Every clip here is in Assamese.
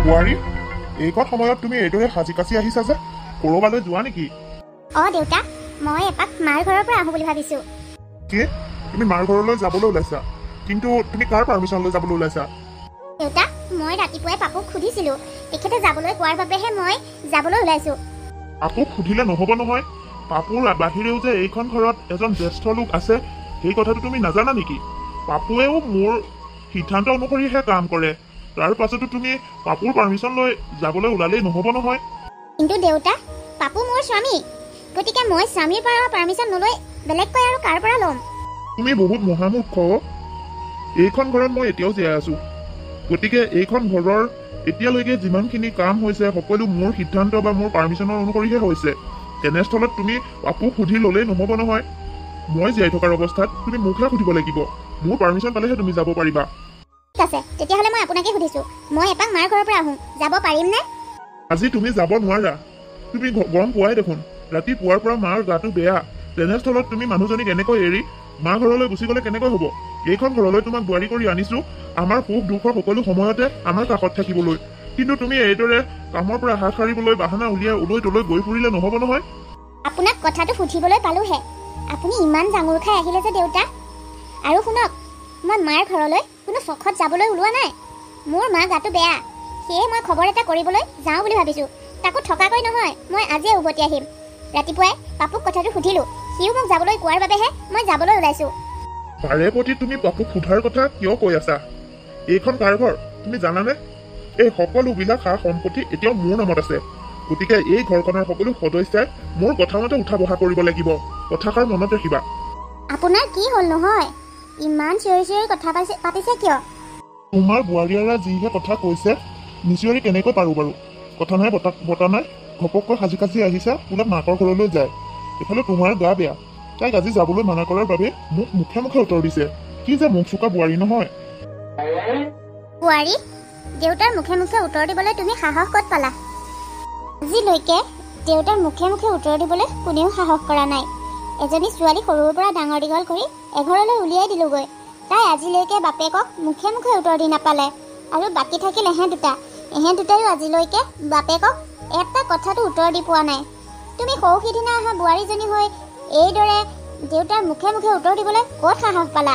বোৱাৰী এইকণ সময়ত তুমি এইদৰে সাজি কাচি আহিছা যে ক'ৰবালৈ যোৱা নেকি? দেউতা, মই এপাক মাৰ ঘৰৰ পৰা আহোঁ বুলি ভাবিছোঁ। কি তুমি মাৰ ঘৰলৈ যাবলৈ ওলাইছা? কিন্তু তুমি কাৰ পাৰ্মিশ্যন লৈ যাবলৈ ওলাইছা? দেউতা, মই ৰাতিপুৱাই পাপুক সুধিছিলোঁ, তেখেতে যাবলৈ কোৱাৰ বাবেহে মই যাবলৈ ওলাইছোঁ। পাপুক সুধিলে নহ'ব নহয়। পাপুৰ বাহিৰেও যে এইখন ঘৰত এজন জ্যেষ্ঠ লোক আছে সেই কথাটো তুমি নাজানা নেকি? পাপুৱেও মোৰ সিদ্ধান্ত অনুসৰিহে কাম কৰে। তাৰ পাছতো তুমি পাপুৰ পাৰ্মিশ্যন লৈ যাবলৈ ওলালেই নহ'ব নহয়। কিন্তু দেউতা, পাপু মোৰ স্বামী, গতিকে মই স্বামীৰ পৰা পাৰ্মিশ্যন নলৈ বেলেগকৈ আৰু কাৰ পৰা ল'ম? তুমি বহুত মহামূৰ্খ। এইখন ঘৰত মই এতিয়াও জীয়াই আছো, গতিকে এইখন ঘৰৰ এতিয়ালৈকে যিমানখিনি কাম হৈছে সকলো মোৰ সিদ্ধান্ত বা মোৰ পাৰ্মিশ্যনৰ অনুসৰিহে হৈছে। তেনেস্থলত তুমি পাপুক সুধি ল'লেই নহ'ব নহয়। মই জীয়াই থকাৰ অৱস্থাত তুমি মোকহে সুধিব লাগিব। মোৰ পাৰ্মিশ্যন পালেহে তুমি যাব পাৰিবা। ঠিক আছে, তেতিয়াহ'লে মই আপোনাকে সুধিছোঁ, মই এপাক মাৰ ঘৰৰ পৰা আহোঁ, যাব পাৰিমনে? আজি তুমি যাব নোৱাৰা। তুমি গম পোৱাই দেখোন ৰাতিপুৱাৰ পৰা মাৰ গাটো বেয়া। তেনেস্থলত তুমি মানুহজনীক এনেকৈ এৰি মা ঘৰলৈ গুচি গ'লে কেনেকৈ হ'ব? এইখন ঘৰলৈ তোমাক বোৱাৰী কৰি আনিছো আমাৰ সুখ দুখৰ সকলো সময়তে আমাৰ কাষত থাকিবলৈ। কিন্তু তুমি এইদৰে কামৰ পৰা হাত সাৰিবলৈ বাহানা উলিয়াই উলৈ তলৈ গৈ ফুৰিলে নহ'ব নহয়। আপোনাক কথাটো সুধিবলৈ পালোহে, আপুনি ইমান জাঙুৰ খাই আহিলে যে দেউতা। আৰু শুনক, মই মাৰ ঘৰলৈ কোনো চখত যাবলৈ ওলোৱা নাই। মোৰ মা গাটো বেয়া, সেয়ে মই খবৰ এটা কৰিবলৈ যাওঁ বুলি ভাবিছোঁ। তাকো থকাকৈ নহয়, মই আজিয়ে উভতি আহিম। ৰাতিপুৱাই পাপুক কথাটো সুধিলোঁ, সিও মোক যাবলৈ কোৱাৰ বাবেহে মই যাবলৈ ওলাইছোঁ। বাৰে প্ৰতি তুমি পাপুক সোধাৰ কথা কিয় কৈ আছা? এইখন কাৰ ঘৰ তুমি জানানে? এই সকলোবিলাক সা সম্পত্তি এতিয়াও মোৰ নামত আছে। গতিকে এই ঘৰখনৰ সকলো সদস্যাই মোৰ কথা মতে উঠা বহা কৰিব লাগিব। কথাষাৰ মনত ৰাখিবা। আপোনাৰ কি হ'ল নহয়? ইমান চিঞৰি চিঞৰি কথা পাতিছে কিয়? তোমাৰ বোৱাৰীয়াৰা যিহে কথা কৈছে, নিচিঞৰি কেনেকৈ পাৰোঁ বাৰু? কথা নাই বতা নাই, ঘপককৈ সাজি কাচি আহিছা বোলে মাকৰ ঘৰলৈ যায়। এইফালে তোমাৰ গা বেয়া, তাইক আজি যাবলৈ মানা কৰাৰ বাবে মোক মুখে মুখে উত্তৰ দিছে। কি যে মুখ চোকা বোৱাৰী নহয়। বোৱাৰী, দেউতাৰ মুখে মুখে উত্তৰ দিবলৈ তুমি সাহস ক'ত পালা? আজিলৈকে দেউতাৰ মুখে মুখে উত্তৰ দিবলৈ কোনেও সাহস কৰা নাই। এজনী ছোৱালী সৰুৰ পৰা ডাঙৰ দীঘল কৰি এঘৰলৈ উলিয়াই দিলোগৈ। তাই আজিলৈকে বাপেকক মুখে মুখে উত্তৰ দি নাপালে। আৰু বাকী থাকিল এহেঁ দুটাইও আজিলৈকে বাপেকক এটা কথাটো উত্তৰ দি পোৱা নাই। তুমি সৌ সিদিনা অহা বোৱাৰীজনী হৈ এইদৰে দেউতাৰ মুখে মুখে উত্তৰ দিবলৈ ক'ত সাহস পালা?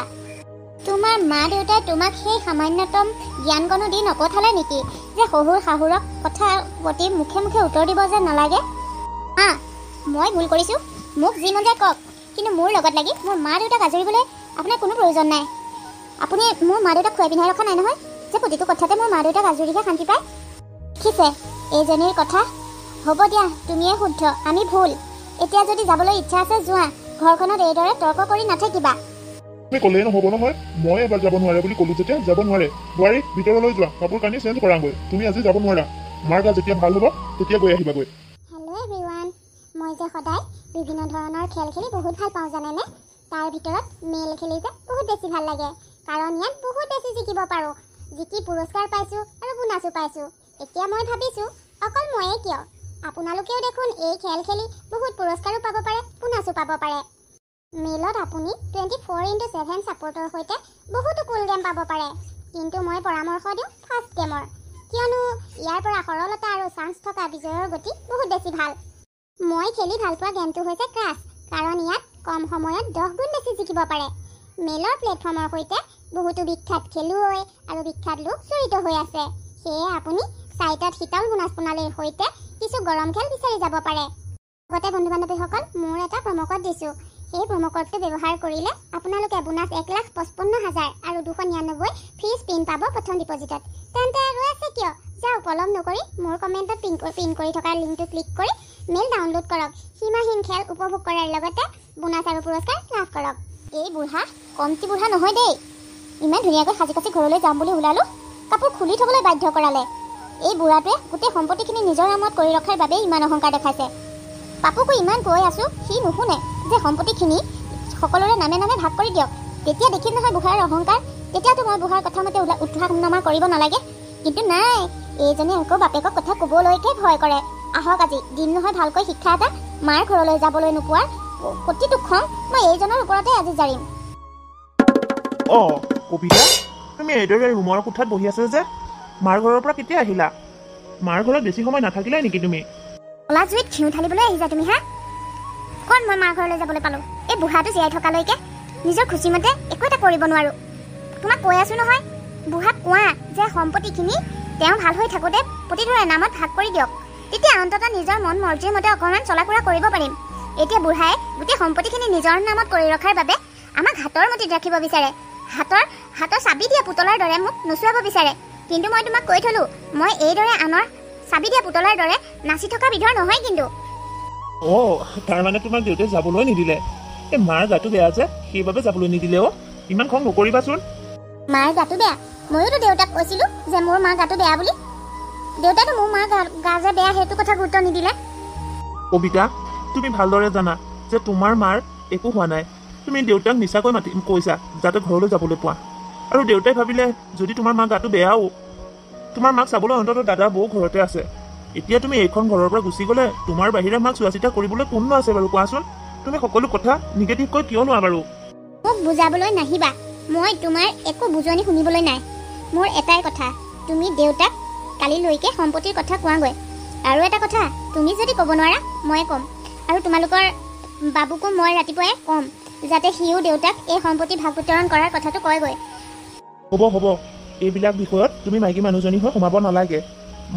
তোমাৰ মা দেউতাই তোমাক সেই সামান্যতম জ্ঞানকণো দি নপঠালে নেকি যে শহুৰ শাহুৰক কথা প্ৰতি মুখে মুখে উত্তৰ দিব যে নালাগে? মই ভুল কৰিছোঁ, মোক যি মন যায় কওক, কিন্তু মোৰ লগত লাগি মোৰ মা দেউতাক আজৰিবলৈ আপোনাৰ কোনো প্ৰয়োজন নাই। আপুনি মোৰ মা দেউতাক খুৱাই পিন্ধাই ৰখা নাই নহয় যে প্ৰতিটো কথাতে মোৰ মা দেউতাক আজৰিহে শান্তি পায়। দেখিছে এইজনীৰ কথা? হ'ব দিয়া, তুমিয়ে শুদ্ধ, আমি ভুল। এতিয়া যদি যাবলৈ ইচ্ছা আছে যোৱা, ঘৰখনত এইদৰে তৰ্ক কৰি নাথাকিবা। তুমি ক'লেই নহ'ব নহয়। মই এবাৰ যাব নোৱাৰে বুলি ক'লো যেতিয়া যাব নোৱাৰে। বোৱাৰী ভিতৰলৈ যোৱা, কাপোৰ কানি চেঞ্জ কৰাগৈ। তুমি আজি যাব নোৱাৰা। মাৰ গা যেতিয়া ভাল হ'ব তেতিয়া গৈ আহিবাগৈ। হেল্ল' এভৰিৱান, মই যে সদায় বিভিন্ন ধৰণৰ খেল খেলি বহুত ভাল পাওঁ জানেনে? তাৰ ভিতৰত মেল খেলি যে বহুত বেছি ভাল লাগে, কাৰণ ইয়াত বহুত বেছি জিকিব পাৰোঁ। জিকি পুৰস্কাৰ পাইছোঁ আৰু বোনাছো পাইছোঁ। এতিয়া মই ভাবিছোঁ অকল ময়ে কিয়, আপোনালোকেও দেখোন এই খেল খেলি বহুত পুৰস্কাৰো পাব পাৰে, বোনাছো পাব পাৰে। মেলত আপুনি 24/7 ছাপোৰ্টৰ সৈতে বহুতো কুল গেম পাব পাৰে, কিন্তু মই পৰামৰ্শ দিওঁ ফাৰ্ষ্ট গেমৰ, কিয়নো ইয়াৰ পৰা সৰলতা আৰু চান্স থকা বিজয়ৰ গতি বহুত বেছি ভাল। মই খেলি ভাল পোৱা গেমটো হৈছে ক্ৰাছ, কাৰণ ইয়াত কম সময়ত 10 গুণ বেছি জিকিব পাৰে। মেলৰ প্লেটফৰ্মৰ সৈতে বহুতো বিখ্যাত খেলুৱৈ আৰু বিখ্যাত লোক জড়িত হৈ আছে, সেয়ে আপুনি চাইটত শীতল বোনাছ প্ৰণালীৰ সৈতে কিছু গৰম খেল বিচাৰি যাব পাৰে। লগতে বন্ধু বান্ধৱীসকল, মোৰ এটা প্ৰম'কড দিছোঁ। সেই প্ৰম'কডটো ব্যৱহাৰ কৰিলে আপোনালোকে বোনাছ 1,55,000 আৰু 299 ফ্ৰী স্পিন পাব প্ৰথম ডিপজিটত। তেন্তে ৰৈ আছে কিয়? যাওক, পলম নকৰি মোৰ কমেণ্টত পিন কৰি থকা লিংকটো ক্লিক কৰি মেল ডাউনলোড কৰক। সীমাহীন খেল উপভোগ কৰাৰ লগতে বোনাছ আৰু পুৰস্কাৰ লাভ কৰক। এই বুঢ়া কমটি বুঢ়া নহয় দেই। ইমান ধুনীয়াকৈ সাজি কাচি ঘৰলৈ যাম বুলি ওলালোঁ, কাপোৰ খুলি থ'বলৈ বাধ্য কৰালে। এই বুঢ়াটোৱে গোটেই সম্পত্তিখিনি নিজৰ নামত কৰি ৰখাৰ বাবেই ইমান অহংকাৰ দেখাইছে। পাপুকো ইমান কৈ আছোঁ, সি নুশুনে যে সম্পত্তিখিনি সকলোৰে নামে নামে ভাগ কৰি দিয়ক। তেতিয়া দেখিম নহয় বুঢ়াৰ অহংকাৰ, তেতিয়াতো মই বুঢ়াৰ কথা মতে উঠা নমা কৰিব নালাগে। কিন্তু নাই, এইজনে আকৌ বাপেকক কথা ক'বলৈকে ভয় কৰে। আহক আজি দিন নহয় ভালকৈ শিক্ষা এটা, মাৰ ঘৰলৈ যাবলৈ নোপোৱাৰ প্ৰতিটো খং মই এইজনৰ ওপৰতে আজি জাৰিম। কবিতা, তুমি এইদৰে ৰুমৰ কোঠাত বহি আছা যে? মাৰ ঘৰৰ পৰা কেতিয়া আহিলা? মাৰ ঘৰত বেছি সময় নাথাকিলাই নেকি তুমি? কলা জুইত ঘিউ ঢালিবলৈ আহিছা তুমি হা? কোন মই মাৰ ঘৰলৈ যাবলৈ পালোঁ? এই বুঢ়াটো জীয়াই থকালৈকে নিজৰ খুচিমতে একো এটা কৰিব নোৱাৰোঁ। তোমাক কৈ আছোঁ নহয়, বুঢ়াক কোৱা যে সম্পত্তিখিনি তেওঁ ভাল হৈ থাকোঁতে প্ৰতিটোৰে নামত ভাগ কৰি দিয়ক। তেতিয়া অন্ততঃ নিজৰ মন মৰ্জিৰ মতে অকণমান চলা ফুৰা কৰিব পাৰিম। এতিয়া বুঢ়াই গোটেই সম্পত্তিখিনি নিজৰ নামত কৰি ৰখাৰ বাবে আমাক হাতৰ মুঠিত ৰাখিব বিচাৰে। হাতৰ চাবি দিয়া পুতলাৰ দৰে মোক নচুৱাব বিচাৰে। কিন্তু মই তোমাক কৈ থলোঁ, মই এইদৰে আনৰ চাবি দিয়া পুতলাৰ দৰে নাচি থকা বিধৰ নহয় কিন্তু। তাৰমানে তোমাক দেউতাই যাবলৈ নিদিলে? এই মাৰ গাটো বেয়া যে সেইবাবে যাবলৈ নিদিলে। ইমান খং নকৰিবাচোন। মাৰ গাটো বেয়া? ময়োতো দেউতাক কৈছিলোঁ যে মোৰ মাৰ গাটো বেয়া বুলি। দেউতাইতো মোৰ মাৰ গা যে বেয়া সেইটো কথা গুৰুত্ব নিদিলে। কবিতা, তুমি ভালদৰে জানা যে তোমাৰ মাৰ একো হোৱা নাই। তুমি দেউতাক মিছাকৈ কৈছা যাতে ঘৰলৈ যাবলৈ পোৱা। আৰু দেউতাই ভাবিলে যদি তোমাৰ মাৰ গাটো বেয়াও, তোমাৰ মাক চাবলৈ অন্ততঃ দাদা বৌ ঘৰতে আছে। এতিয়া তুমি এইখন ঘৰৰ পৰা গুচি গ'লে তোমাৰ বাহিৰে মাক চোৱা চিতা কৰিবলৈ কোননো আছে বাৰু কোৱাচোন? তুমি সকলো কথা নিগেটিভকৈ কিয় লোৱা বাৰু? মোক বুজাবলৈ নাহিবা, মই তোমাৰ একো বুজনি শুনিবলৈ নাই। মোৰ এটাই কথা, তুমি দেউতাক কালিলৈকে সম্পত্তিৰ কথা কোৱাগৈ। আৰু এটা কথা, তুমি যদি ক'ব নোৱাৰা মই ক'ম। আৰু তোমালোকৰ বাবুকো মই ৰাতিপুৱাই ক'ম যাতে সিও দেউতাক এই সম্পত্তি ভাগ বিতৰণ কৰাৰ কথাটো কয়গৈ। হ'ব, এইবিলাক বিষয়ত তুমি মাইকী মানুহজনী হৈ সোমাব নালাগে।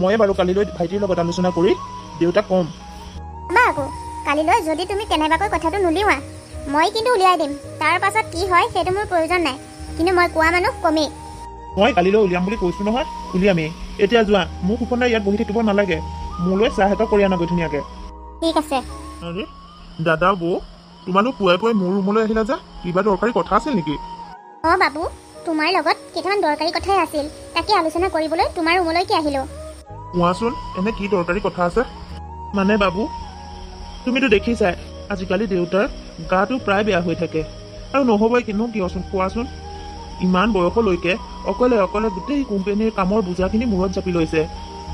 ময়ে বাৰু কালিলৈ ভাইটিৰ লগত আলোচনা কৰি দেউতাক ক'ম। বা আকৌ কালিলৈ যদি তুমি কেনেবাকৈ কথাটো নুলিওৱা, মই কিন্তু উলিয়াই দিম। তাৰ পাছত কি হয় সেইটো মোৰ প্ৰয়োজন নাই, কিন্তু মই কোৱা মানুহ কমেই। মই কালিলৈ উলিয়াম বুলি কৈছোঁ নহয়, উলিয়ামেই। এতিয়া যোৱা, মোক সুপনাই ইয়াত বহি থাকিব নালাগে। মোলৈ চাহ এটা কৰি আনাগৈ ধুনীয়াকৈ। ঠিক আছে। আৰে দাদা বৌ, তোমালোক পুৱাই পুৱাই মোৰ ৰুমলৈ আহিলা যে? কিবা দৰকাৰী কথা আছিল নেকি? বাবু, তোমাৰ লগত কেইটামান দৰকাৰী কথাই আছিল, তাকে আলোচনা কৰিবলৈ তোমাৰ ৰুমলৈকে আহিলোঁ। কোৱাচোন, এনে কি দৰকাৰী কথা আছে? মানে বাবু, তুমিতো দেখিছাই আজিকালি দেউতাৰ গাটো প্ৰায় বেয়া হৈ থাকে। আৰু নহ'বই কিনো কিয়চোন কোৱাচোন? ইমান বয়সলৈকে অকলে গোটেই কোম্পানীৰ কামৰ বোজাখিনি মূৰত জাপি লৈছে।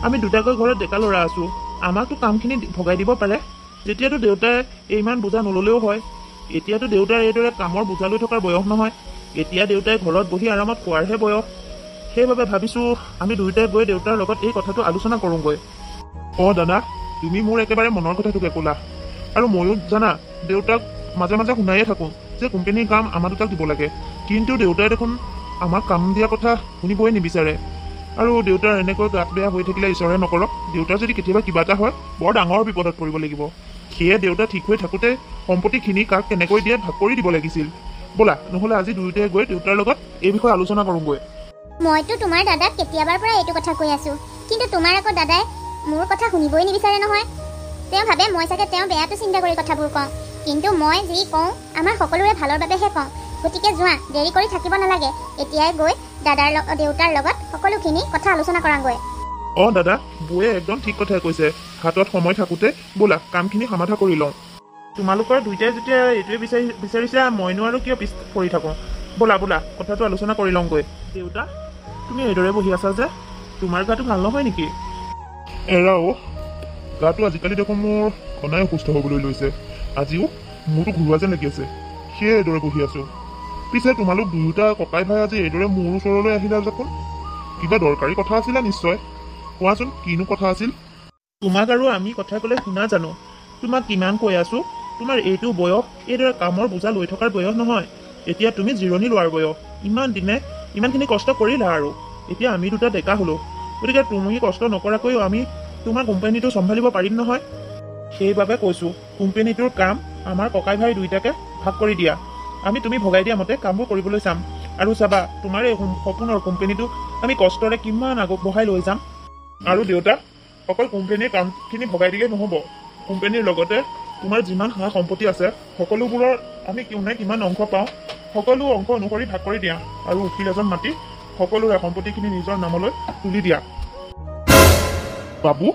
আমি দুটাকৈ ঘৰত ডেকা ল'ৰা আছোঁ, আমাকতো কামখিনি ভগাই দিব পাৰে। তেতিয়াতো দেউতাই ইমান বোজা নল'লেও হয়। এতিয়াতো দেউতাৰ এইদৰে কামৰ বোজা লৈ থকাৰ বয়স নহয়। এতিয়া দেউতাই ঘৰত বহি আৰামত খোৱাৰহে বয়স। সেইবাবে ভাবিছোঁ আমি দুয়োটাই গৈ দেউতাৰ লগত এই কথাটো আলোচনা কৰোঁগৈ। দাদা, তুমি মোৰ একেবাৰে মনৰ কথাটোকে ক'লা। আৰু ময়ো জানা, দেউতাক মাজে মাজে শুনায়ে থাকোঁ যে কোম্পানীৰ কাম আমাৰ দুটাক দিব লাগে। কিন্তু দেউতাই দেখোন আমাক কাম দিয়া কথা শুনিবই নিবিচাৰে। আৰু দেউতাৰ এনেকৈ গাত বেয়া হৈ থাকিলে ঈশ্বৰে নকৰক, দেউতাৰ যদি কেতিয়াবা কিবা এটা হয় বৰ ডাঙৰ বিপদত পৰিব লাগিব। সেয়ে দেউতা ঠিক হৈ থাকোঁতে সম্পত্তিখিনি কাক কেনেকৈ দিয়ে ভাগ কৰি দিব লাগিছিল। ব'লা, নহ'লে আজি দুয়োটাই গৈ দেউতাৰ লগত এই বিষয়ে আলোচনা কৰোঁগৈ। মইতো তোমাৰ দাদাক কেতিয়াবাৰ পৰা এইটো কথা কৈ আছোঁ, কিন্তু তোমাৰ আকৌ দাদাই মোৰ কথা শুনিবই নিবিচাৰে নহয়। তেওঁ ভাবে মই চাগে তেওঁ বেয়াটো চিন্তা কৰি কথাবোৰ কওঁ, কিন্তু মই যি কওঁ আমাৰ সকলোৰে ভালৰ বাবেহে কওঁ। গতিকে যোৱা, দেৰি কৰি থাকিব নালাগে। এতিয়াই গৈ দেউতাৰ লগত সকলোখিনি কথা আলোচনা কৰাগৈ। দাদা, বৌয়ে একদম ঠিক কথাই কৈছে। হাতত সময় থাকোঁতে ব'লা কামখিনি সমাধা কৰি লওঁ। তোমালোকৰ দুইটাই যেতিয়া এইটোৱে বিচাৰিছা, মইনো আৰু কিয় পিছ পৰি থাকোঁ? ব'লা কথাটো আলোচনা কৰি লওঁগৈ। দেউতা, তুমি এইদৰে বহি আছা যে, তোমাৰ গাটো ভাল নহয় নেকি? গাটো আজিকালি দেখোন মোৰ ঘনাই অসুস্থ হ'বলৈ লৈছে। আজিও মোৰতো ঘূৰোৱা যেন লাগি আছে, সেয়ে এইদৰে বহি আছোঁ। পিছে তোমালোক দুয়োটা ককাই ভাই আজি এইদৰে মোৰ ওচৰলৈ আহিলা দেখোন? কিবা দৰকাৰী কথা আছিলে নিশ্চয়। কোৱাচোন, কিনো কথা আছিল? তোমাক আৰু আমি কথা ক'লে শুনা জানো? তোমাক কিমান কৈ আছোঁ, তোমাৰ এইটো বয়স এইদৰে কামৰ বোজা লৈ থকাৰ বয়স নহয়। এতিয়া তুমি জিৰণি লোৱাৰ বয়স। ইমান দিনে ইমানখিনি কষ্ট কৰিলা, আৰু এতিয়া আমি দুটা ডেকা হ'লোঁ। গতিকে তুমি কষ্ট নকৰাকৈও আমি তোমাৰ কোম্পানীটো চম্ভালিব পাৰিম নহয়। সেইবাবে কৈছোঁ, কোম্পানীটোৰ কাম আমাৰ ককাই ভাই দুইটাকে ভাগ কৰি দিয়া। তুমি ভগাই দিয়া মতে কামবোৰ কৰিবলৈ চাম। আৰু চাবা, তোমাৰ এই সপোনৰ কোম্পানীটো আমি কষ্টৰে কিমান আগবঢ়াই লৈ যাম। আৰু দেউতা, অকল কোম্পানীৰ কামখিনি ভগাই দিলেই নহ'ব। কোম্পানীৰ লগতে তোমাৰ যিমান সা সম্পত্তি আছে সকলোবোৰৰ আমি কিমান অংশ পাওঁ, সকলো অংশ অনুসৰি ভাগ কৰি দিয়া। আৰু উকিল এজন মাতি সকলোৰে সম্পত্তিখিনি নিজৰ নামলৈ তুলি দিয়া। বাবু,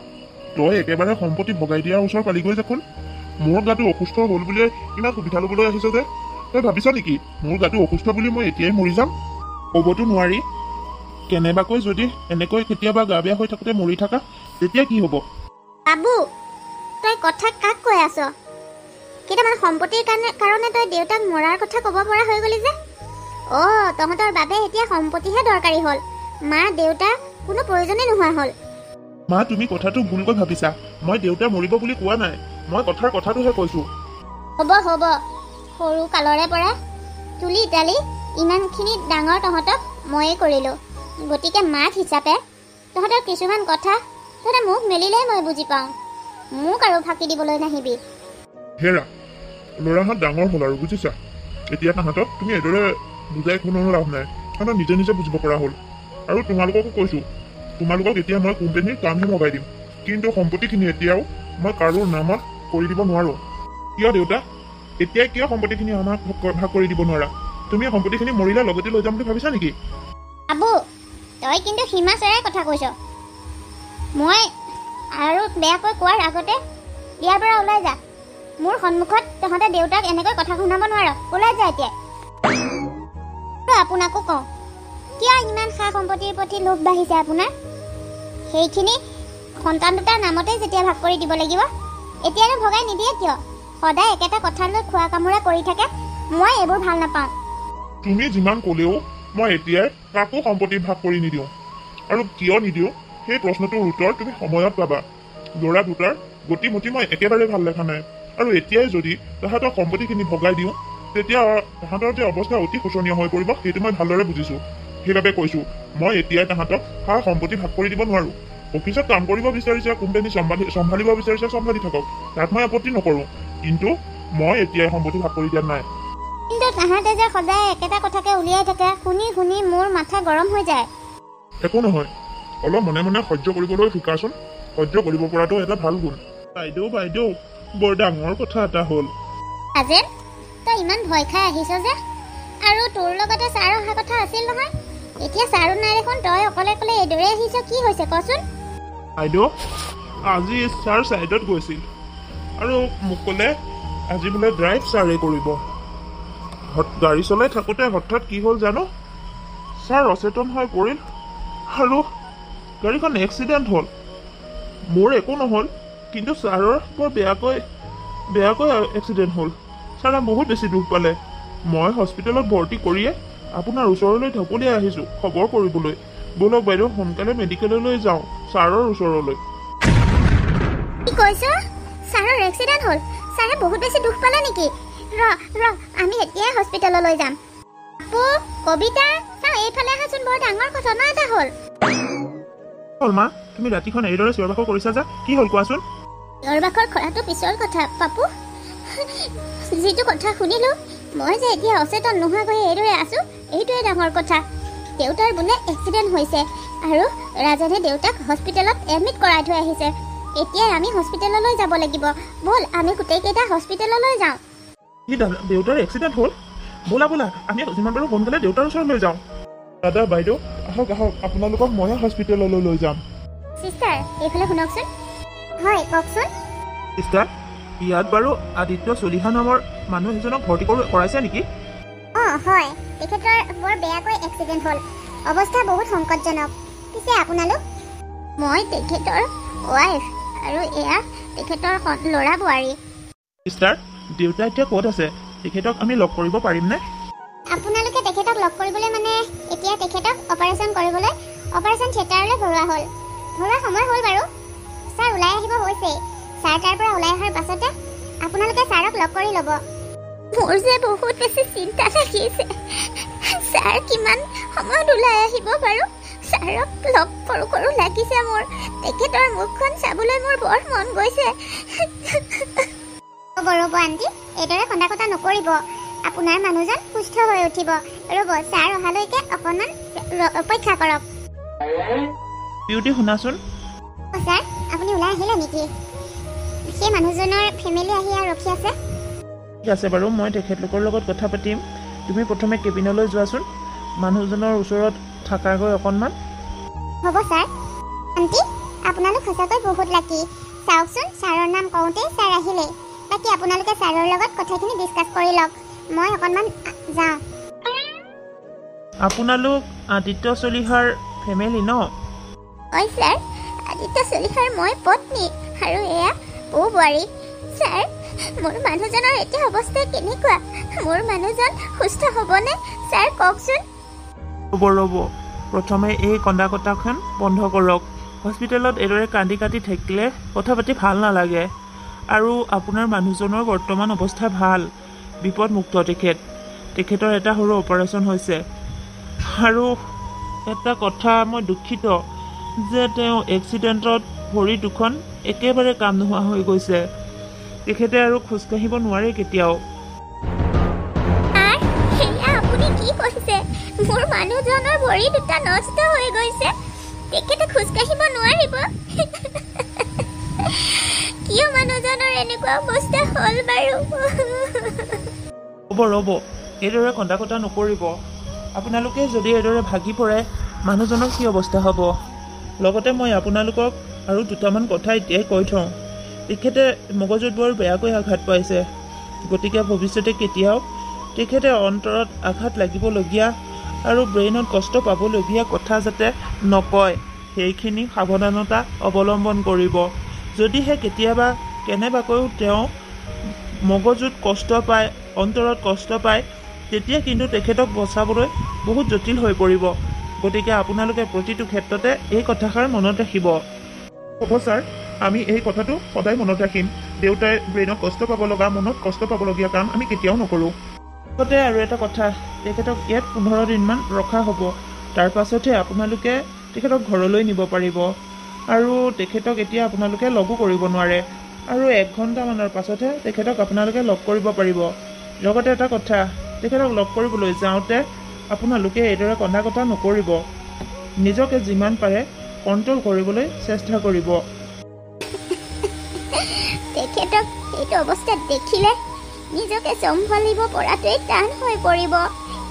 তই একেবাৰে সম্পত্তি ভগাই দিয়াৰ ওচৰ পালিগৈ দেখোন। মোৰ গাটো অসুস্থ হ'ল বুলিয়ে ইমান সুবিধা ল'বলৈ আহিছ যে? তই ভাবিছ নেকি মোৰ গাটো অসুস্থ বুলি মই এতিয়াই মৰি যাম? ক'বতো নোৱাৰি। কেনেবাকৈ যদি এনেকৈ কেতিয়াবা গা বেয়া হৈ থাকোঁতে মৰি থাকা, তেতিয়া কি হ'ব? বাবু, তই কথা কাক কৈ আছ? কেইটামান সম্পত্তিৰ কাৰণে তই দেউতাক মৰাৰ কথা ক'ব পৰা হৈ গলি যে? তহঁতৰ বাবে এতিয়া সম্পত্তিহে দৰকাৰী হ'ল, মা দেউতা কোনো প্ৰয়োজনেই নোহোৱা হ'ল। মা তুমি কথাটো ভুলকৈ ভাবিছা মই দেউতা মৰিব বুলি কোৱা নাই মই কথাটোহে কৈছো হ'ব হ'ব সৰু কালৰে পৰা তুলি তালি ইমানখিনি ডাঙৰ তহঁতক ময়ে কৰিলোঁ গতিকে মাক হিচাপে তহঁতৰ কিছুমান কথা তহঁতে মোক মেলিলেই মই বুজি পাওঁ মোক আৰু ফাঁকি দিবলৈ নাহিবি হেৰা ল'ৰাহঁত ডাঙৰ হ'ল আৰু বুজিছা এতিয়া তাহাঁতক তুমি এইদৰে বুজাই কোনো লাভ নাই তাহাঁতক নিজে নিজে বুজিব পৰা হ'ল আৰু তোমালোককো কৈছো তোমালোকক এতিয়া মই কোম্পানীৰ কামহে লগাই দিম কিন্তু সম্পত্তিখিনি এতিয়াও মই কাৰো নামত কৰি দিব নোৱাৰো কিয় দেউতা এতিয়াই কিয় সম্পত্তিখিনি আমাক ভাগ কৰি দিব নোৱাৰা তুমি সম্পত্তিখিনি মৰিলে লগতে লৈ যাম বুলি ভাবিছা নেকি আবু তই কিন্তু সীমা চৰাই কথা কৈছ মই আৰু বেয়াকৈ কোৱাৰ আগতে ইয়াৰ পৰা ওলাই যা মোৰ সন্মুখত তহঁতে দেউতাক এনেকৈ কথা শুনাব নোৱাৰ ওলাই যা এতিয়া আপোনাকো কওঁ কিয় ইমান সা সম্পত্তিৰ প্ৰতি লোভ বাঢ়িছে আপোনাৰ সেইখিনি সন্তান দুটাৰ নামতে যেতিয়া ভাগ কৰি দিব লাগিব এতিয়ানো ভগাই নিদিয়ে কিয় সদায় একেটা কথালৈ খোৱা কামোৰা কৰি থাকে মই এইবোৰ ভাল নাপাওঁ তুমি যিমান ক'লেও মই এতিয়াই কাকো সম্পত্তি ভাগ কৰি নিদিওঁ আৰু কিয় নিদিওঁ সেই প্ৰশ্নটোৰ উত্তৰ তুমি সময়ত পাবা ল'ৰা দুটাৰ গতিমতি মই একেবাৰে ভাল দেখা নাই আৰু এতিয়াই যদি তাহাঁতক সম্পত্তিখিনি ভগাই দিওঁ তেতিয়া তাহাঁতৰ যে অৱস্থা অতি শোচনীয় হৈ পৰিব সেইটো মই ভালদৰে বুজিছোঁ সেইবাবে কৈছোঁ মই এতিয়াই তাহাঁতক সা সম্পত্তি ভাগ কৰি দিব নোৱাৰোঁ অফিচত কাম কৰিব বিচাৰিছে কোম্পানী চম্ভালিব বিচাৰিছে চম্ভালি থাকক তাত মই আপত্তি নকৰোঁ কিন্তু মই এতিয়াই সম্পত্তি ভাগ কৰি দিয়া নাই কিন্তু তাহাঁতে যে সদায় একেটা কথাকে উলিয়াই থাকে শুনি শুনি মোৰ মাথা গৰম হৈ যায় একো নহয় অলপ মনে মনে সহ্য কৰিবলৈ শিকাচোন সহ্য কৰিব পৰাটো এটা ভাল গুণ বাইদেউ বৰ ডাঙৰ কথা এটা হ'ল ৰাজেন তই ইমান ভয় খাই আহিছ যে আৰু তোৰ লগতে ছাৰ অহা কথা আছিল নহয় এতিয়া ছাৰো নাই দেখোন তই অকলে অকলে এইদৰে আহিছ কি হৈছে কচোন বাইদেউ আজি ছাৰ চাইডত গৈছিল আৰু মোক ক'লে আজি বোলে ড্ৰাইভ ছাৰে কৰিব গাড়ী চলাই থাকোঁতে হঠাৎ কি হ'ল জানো ছাৰ অচেতন হৈ পৰিল আৰু গাড়ীখন এক্সিডেণ্ট হ'ল মোৰ একো নহ'ল কিন্তু ছাৰৰ বৰ বেয়াকৈ এক্সিডেণ্ট হ'ল ছাৰে বহুত বেছি দুখ পালে মই হস্পিটেলত ভৰ্তি কৰিয়ে আপোনাৰ ওচৰলৈ ঢপলিয়াই আহিছোঁ খবৰ কৰিবলৈ ব'লক বাইদেউ সোনকালে মেডিকেললৈ যাওঁ ছাৰৰ ওচৰলৈ কি কৈছ ছাৰৰ এক্সিডেণ্ট হ'ল ছাৰে বহুত বেছি দুখ পালে নেকি ৰ আমি এতিয়াই হস্পিটেললৈ যাম আপু কবিতা চাওঁ এইফালে আহাচোন বৰ ডাঙৰ ঘটনা এটা হ'ল মা তুমি ৰাতিখন এইদৰে চিঞৰ বাখৰ কৰিছা যে কি হ'ল কোৱাচোন চিঞৰ বাখৰ কৰাটো পিছৰ কথা পাপু যিটো কথা শুনিলোঁ মই যে এতিয়া অচেতন নোহোৱাকৈ এইদৰে আছোঁ এইটোৱে ডাঙৰ কথা দেউতাৰ বোলে এক্সিডেণ্ট হৈছে আৰু ৰাজনে দেউতাক হস্পিটেলত এডমিট কৰাই থৈ আহিছে এতিয়াই আমি হস্পিটেললৈ যাব লাগিব ব'ল আমি গোটেইকেইটা হস্পিটেললৈ যাওঁ কি দেউতাৰ এক্সিডেণ্ট হ'ল ব'লা আমি যিমান পাৰোঁ সোনকালে দেউতাৰ ওচৰলৈ যাওঁ দাদা বাইদেউ আহক আপোনালোকক ময়ে হস্পিটেললৈ লৈ যাম চিষ্টাৰ এইফালে শুনকচোন হয় কওকচোন চিষ্টাৰ ইয়াত বাৰু আদিত্য চলিহা নামৰ মানুহ এজনক ভৰ্তি কৰাইছে নেকি অঁ হয় তেখেতৰ বৰ বেয়াকৈ এক্সিডেণ্ট হ'ল অৱস্থা বহুত সংকটজনক পিছে আপোনালোক মই তেখেতৰ ৱাইফ আৰু এয়া তেখেতৰ ল'ৰা বোৱাৰী চিষ্টাৰ দেউতা এতিয়া ক'ত আছে তেখেতক আমি লগ কৰিব পাৰিমনে আপোনালোকে তেখেতক লগ কৰিবলৈ মানে এতিয়া তেখেতক অপাৰেশ্যন কৰিবলৈ অপাৰেশ্যন থিয়েটাৰলৈ ভৰোৱা সময় হ'ল বাৰু ছাৰ ওলাই আহিব হৈছেই ছাৰ তাৰ পৰা ওলাই অহাৰ পাছতে আপোনালোকে ছাৰক লগ কৰি ল'ব মোৰ যে বহুত বেছি চিন্তা লাগিছে ছাৰ কিমান সময়ত ওলাই আহিব বাৰু ছাৰক লগ কৰো লাগিছে মোৰ তেখেতৰ মুখখন চাবলৈ মোৰ বৰ মন গৈছে ৰ'ব আণ্টি এইদৰে কন্দা কটা নকৰিব আপোনাৰ মানুহজন সুস্থ হৈ উঠিব ৰ'ব ছাৰ অহালৈকে অকণমান অপেক্ষা কৰক বিউটি শুনাচোন ছাৰ আপুনি ওলাই আহিলে নেকি সেই মানুহজনৰ ফেমিলি আহি আৰু ৰখি আছে ঠিক আছে বাৰু মই তেখেতলোকৰ লগত কথা পাতিম তুমি প্ৰথমে কেবিনলৈ যোৱাচোন মানুহজনৰ ওচৰত থাকাগৈ অকণমান হ'ব ছাৰ আণ্টি আপোনালোক সঁচাকৈ বহুত লাকি চাওকচোন ছাৰৰ নাম কওঁতেই ছাৰ আহিলে বাকী আপোনালোকে ছাৰৰ লগত কথাখিনি ডিছকাছ কৰি লওক মই অকণমান যাওঁ আপোনালোক আদিত্য চলিহাৰ ফেমিলি ন হয় ছাৰ আদিত্য চলিহাৰ মই পত্নী আৰু এয়া পু বোৱাৰী ছাৰ মোৰ মানুহজনৰ এতিয়া অৱস্থা কেনেকুৱা মোৰ মানুহজন সুস্থ হ'বনে ছাৰ কওকচোন ৰ'ব প্ৰথমে এই কন্দা কটাখন বন্ধ কৰক হস্পিটেলত এইদৰে কান্দি কাটি থাকিলে কথা পাতি ভাল নালাগে। আৰু আপোনাৰ মানুহজনৰ বৰ্তমান অৱস্থা ভাল, বিপদমুক্ত তেখেতৰ এটা সৰু অপাৰেশ্যন হৈছে। আৰু এটা কথা, মই দুখিত যে তেওঁ এক্সিডেণ্টত ভৰি দুখন একেবাৰে কাম নোহোৱা হৈ গৈছে। তেখেতে আৰু খোজকাঢ়িব নোৱাৰে কেতিয়াও। আপুনি কি কৈছে? মোৰ মানুহজনৰ ভৰি দুটা নষ্ট হৈ গৈছে, তেখেতে খোজকাঢ়িব নোৱাৰিব? কিয় মানুহজনৰ এনেকুৱা অৱস্থা হ'ল বাৰু? ৰ'ব এইদৰে কন্দা কটা নকৰিব। আপোনালোকে যদি এইদৰে ভাগি পৰে মানুহজনৰ কি অৱস্থা হ'ব? লগতে মই আপোনালোকক আৰু দুটামান কথা এতিয়াই কৈ থওঁ। তেখেতে মগজুত বৰ বেয়াকৈ আঘাত পাইছে, গতিকে ভৱিষ্যতে কেতিয়াও তেখেতে অন্তৰত আঘাত লাগিবলগীয়া আৰু ব্ৰেইনত কষ্ট পাবলগীয়া কথা যাতে নকয়, সেইখিনি সাৱধানতা অৱলম্বন কৰিব। যদিহে কেতিয়াবা কেনেবাকৈও তেওঁ মগজুত কষ্ট পায়, অন্তৰত কষ্ট পায়, তেতিয়া কিন্তু তেখেতক বচাবলৈ বহুত জটিল হৈ পৰিব। গতিকে আপোনালোকে প্ৰতিটো ক্ষেত্ৰতে এই কথাষাৰ মনত ৰাখিব। হ'ব ছাৰ, আমি এই কথাটো সদায় মনত ৰাখিম। দেউতাই ব্ৰেইনত কষ্ট পাব লগা, মনত কষ্ট পাবলগীয়া কাম আমি কেতিয়াও নকৰোঁ। লগতে আৰু এটা কথা, তেখেতক ইয়াত 15 দিনমান ৰখা হ'ব। তাৰ পাছতহে আপোনালোকে তেখেতক ঘৰলৈ নিব পাৰিব। আৰু তেখেতক এতিয়া আপোনালোকে লগো কৰিব নোৱাৰে, আৰু 1 ঘণ্টামানৰ পাছতহে তেখেতক আপোনালোকে লগ কৰিব পাৰিব। লগতে এটা কথা, তেখেতক লগ কৰিবলৈ যাওঁতে আপোনালোকে এইদৰে কন্দা কটা নকৰিব। নিজকে যিমান পাৰে কণ্ট্ৰল কৰিবলৈ চেষ্টা কৰিব। তেখেতক এইটো অৱস্থাত দেখিলে নিজকে চম্ভালিব পৰাটোৱেই টান হৈ পৰিব,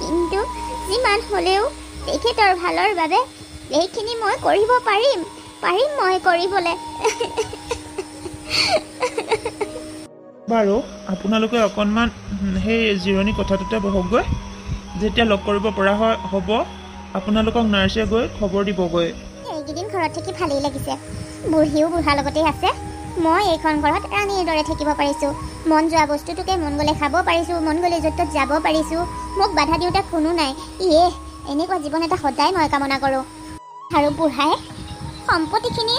কিন্তু যিমান হ'লেও তেখেতৰ ভালৰ বাবে এইখিনি মই কৰিব পাৰিম মই কৰিবলৈ। বাৰু আপোনালোকে অকণমান সেই জিৰণি কোঠাটোতে বহকগৈ। যেতিয়া লগ কৰিব পৰা হ'ব আপোনালোকক নাৰ্ছে গৈ খবৰ দিবগৈ। এইকেইদিন ঘৰত থাকি ভালেই লাগিছে। বুঢ়ীও বুঢ়াৰ লগতেই আছে, মই এইখন ঘৰত ৰাণীৰ দৰে থাকিব পাৰিছোঁ। মন যোৱা বস্তুটোকে মন গ'লে খাব পাৰিছোঁ, মন গ'লে য'ত ত'ত যাব পাৰিছোঁ। মোক বাধা দিওঁতে কোনো নাই। এনেকুৱা জীৱন এটা সদায় মই কামনা কৰোঁ। আৰু বুঢ়াই সম্পত্তিখিনি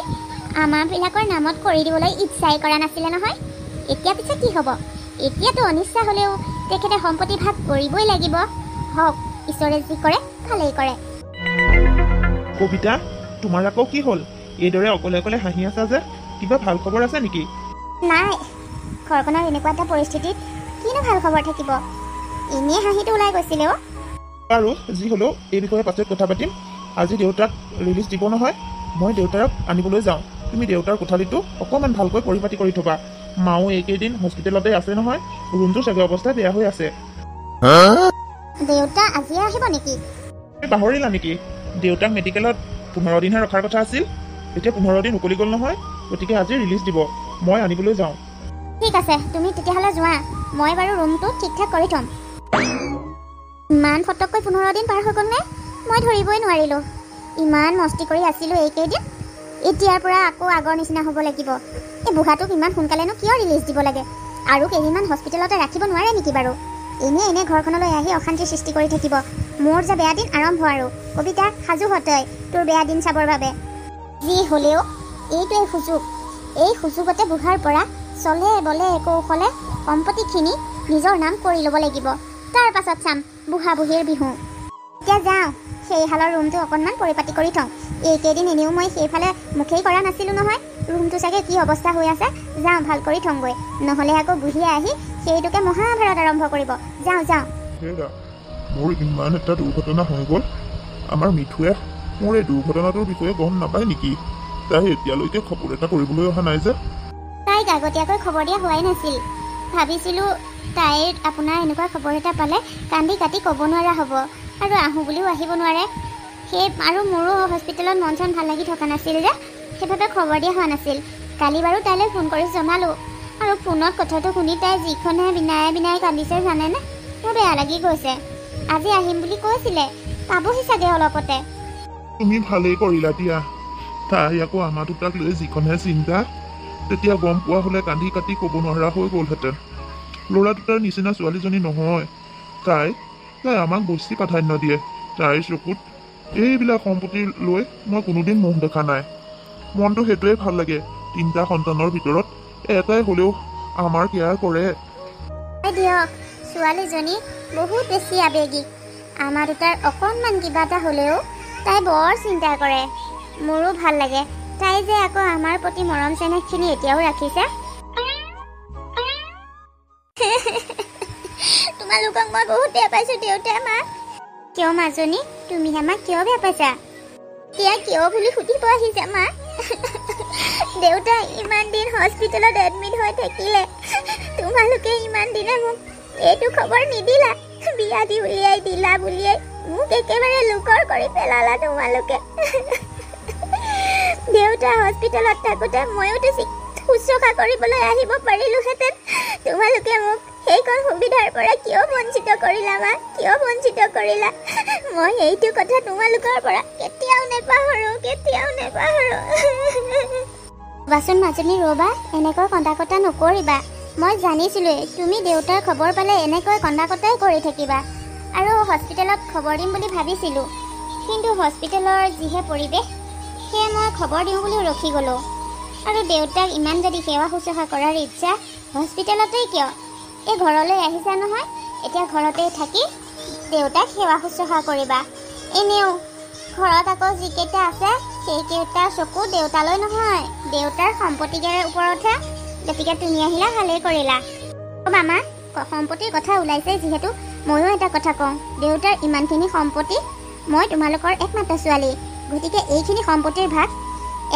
আমাৰবিলাকৰ নামত কৰি দিবলৈ ইচ্ছাই কৰা নাছিলে নহয়। এতিয়া পিছে কি হ'ব? এতিয়াতো অনিচ্ছা হ'লেও তেখেতে সম্পত্তি ভাগ কৰিবই লাগিব। হওক, ঈশ্বৰে যি কৰে ভালেই কৰে। কবিতা, তোমাৰ আকৌ কি হ'ল? এইদৰে অকলে অকলে হাঁহি আছা যে, কিবা ভাল খবৰ আছে নেকি? নাই, ঘৰখনৰ এনেকুৱা এটা পৰিস্থিতিত কিনো ভাল খবৰ থাকিব? এনেই হাঁহিটো ওলাই গৈছিলে অ'। আৰু যি হ'লেও এই বিষয়ে পাছত কথা পাতিম। আজি দেউতাক ৰিলিজ দিব নহয়, মই দেউতাক আনিবলৈ যাওঁ। তুমি দেউতাৰ কোঠালিটো অকণমান ভালকৈ পৰিপাতি কৰি থবা। মাও এইকেইদিন হস্পিটেলতে আছে নহয়, ৰুমটো চাগে অৱস্থা বেয়া হৈ আছে। দেউতা আজিয়ে আহিব নেকি? তুমি পাহৰিলা নেকি? দেউতাক মেডিকেলত 15 দিনহে ৰখাৰ কথা আছিল। এতিয়া 15 দিন উকলি গ'ল নহয়, গতিকে আজি ৰিলিজ দিব। মই আনিবলৈ যাওঁ। ঠিক আছে, তুমি তেতিয়াহ'লে যোৱা। মই বাৰু ৰুমটো ঠিক ঠাক কৰি থ'ম। ইমান ফটককৈ 15 দিন পাৰ হৈ গ'লনে? মই ধৰিবই নোৱাৰিলোঁ। ইমান মস্তি কৰি আছিলোঁ এইকেইদিন, এতিয়াৰ পৰা আকৌ আগৰ নিচিনা হ'ব লাগিব। এই বুঢ়াটোক ইমান সোনকালেনো কিয় ৰিলিজ দিব লাগে? আৰু কেইদিনমান হস্পিটেলতে ৰাখিব নোৱাৰে নেকি বাৰু? এনে ঘৰখনলৈ আহি অশান্তিৰ সৃষ্টি কৰি থাকিব। মোৰ যে বেয়া দিন আৰম্ভ আৰু। কবিতা, সাজু হতই তোৰ বেয়া দিন চাবৰ বাবে। যি হ'লেও এইটোৱেই সুযোগ। এই সুযোগতে বুঢ়াৰ পৰা চলে বলে কৌশলে সম্পত্তিখিনি নিজৰ নাম কৰি ল'ব লাগিব। তাৰ পাছত চাম বুঢ়া বুঢ়ীৰ বিহু। এতিয়া যাওঁ, সেই হালৰ ৰুমটো অকণমান পৰিপাতি কৰি থওঁ। এইকেইদিন এনেও মই সেইফালে মুখেই কৰা নাছিলোঁ নহয়। ৰুমটো চাগে কি অৱস্থা হৈ আছে, যাওঁ ভাল কৰি থওঁগৈ। নহ'লে আকৌ বুঢ়ীয়ে আহি সেইটোকে মহাভাৰত আৰম্ভ কৰিব। যাওঁ। মোৰ ইমান এটা দুৰ্ঘটনা হৈ গ'ল। আমাৰ মিঠুৱে মোৰ এই দুৰ্ঘটনাটোৰ বিষয়ে গম নাপায় নেকি? তাই এতিয়ালৈকে খবৰ এটা কৰিবলৈ অহা নাই যে। তাইক আগতীয়াকৈ খবৰ দিয়া হোৱাই নাছিল। ভাবিছিলোঁ তাইৰ আপোনাৰ এনেকুৱা খবৰ এটা পালে কান্দি কাটি ক'ব নোৱাৰা হ'ব, আৰু আহোঁ বুলিও আহিব নোৱাৰে। আৰু মোৰো হস্পিটেলত মন চন ভাল লাগি থকা নাছিল যে, সেইবাবে খবৰ দিয়া হোৱা নাছিল। কালি বাৰু তাইলৈ ফোন কৰি জনালোঁ, আৰু ফোনত কথাটো শুনি তাই যিখনহে বিনাই কান্দিছে জানেনে? মোৰ বেয়া লাগি গৈছে। আজি আহিম বুলি কৈছিলে, পাবহি চাগে অলপতে। তুমি ভালেই কৰিলা দিয়া। তাই আকৌ আমাৰ দুটাক লৈ যিখনহে চিন্তা, তেতিয়া গম পোৱা হ'লে কান্দি কাটি ক'ব নোৱাৰা হৈ গ'লহেঁতেন। ল'ৰা দুটাৰ নিচিনা ছোৱালীজনী নহয় তাই আমাক বেছি প্ৰাধান্য দিয়ে। তাইৰ চকুত এইবিলাক সম্পত্তি লৈ মই কোনোদিন মুখ দেখা নাই। মনটো সেইটোৱে ভাল লাগে। 3টা সন্তানৰ ভিতৰত এটাই হ'লেও আমাৰ কেয়াৰ কৰে। হয় দিয়ক, ছোৱালীজনী বহুত বেছি আৱেগিক। আমাৰ দুটাৰ অকণমান কিবা এটা হ'লেও তাই বৰ চিন্তা কৰে। মোৰো ভাল লাগে তাই যে আকৌ আমাৰ প্ৰতি মৰম চেনেহখিনি এতিয়াও ৰাখিছে। তোমালোকক মই বহুত বেয়া পাইছোঁ দেউতা মা। কিয় মাজনী, তুমি আমাক কিয় বেয়া পাইছা? এতিয়া কিয় বুলি সুধিব আহিছা মা? দেউতা ইমান দিন হস্পিটেলত এডমিট হৈ থাকিলে, তোমালোকে ইমান দিনে মোক এইটো খবৰ নিদিলা। বিয়া দি উলিয়াই দিলা বুলিয়াই মোক একেবাৰে লোকৰ কৰি পেলালা তোমালোকে। দেউতা হস্পিটেলত থাকোঁতে ময়োতো শুশ্ৰূষা কৰিবলৈ আহিব পাৰিলোহেঁতেন। তোমালোকে মোক সেইকণ সুবিধাৰ পৰা কিয় বঞ্চিত কৰিলা মা? কিয় বঞ্চিত কৰিলা? মই এইটো কথা তোমালোকৰ পৰা কেতিয়াও নেপাহৰোঁ, কেতিয়াও নেপাহৰোঁ। বাচোন মাজনী ৰ'বা, এনেকৈ কন্দা কটা নকৰিবা। মই জানিছিলোঁৱেই তুমি দেউতাৰ খবৰ পালে এনেকৈ কন্দা কটাই কৰি থাকিবা। আৰু হস্পিটেলত খবৰ দিম বুলি ভাবিছিলোঁ, কিন্তু হস্পিটেলৰ যিহে পৰিৱেশ, সেয়ে মই খবৰ দিওঁ বুলি ৰখি গ'লোঁ। আৰু দেউতাক ইমান যদি সেৱা শুশ্ৰূষা কৰাৰ ইচ্ছা, হস্পিটেলতেই কিয়, এই ঘৰলৈ আহিছা নহয়, এতিয়া ঘৰতেই থাকি দেউতাক সেৱা শুশ্ৰূষা কৰিবা। এনেও ঘৰত আকৌ যিকেইটা আছে সেইকেইটাৰ চকু দেউতালৈ নহয়, দেউতাৰ সম্পত্তিৰ ওপৰতহে। গতিকে তুমি আহিলা, ভালেই কৰিলা। মামা, সম্পত্তিৰ কথা ওলাইছে যিহেতু ময়ো এটা কথা কওঁ। দেউতাৰ ইমানখিনি সম্পত্তি, মই তোমালোকৰ একমাত্ৰ ছোৱালী, গতিকে এইখিনি সম্পত্তিৰ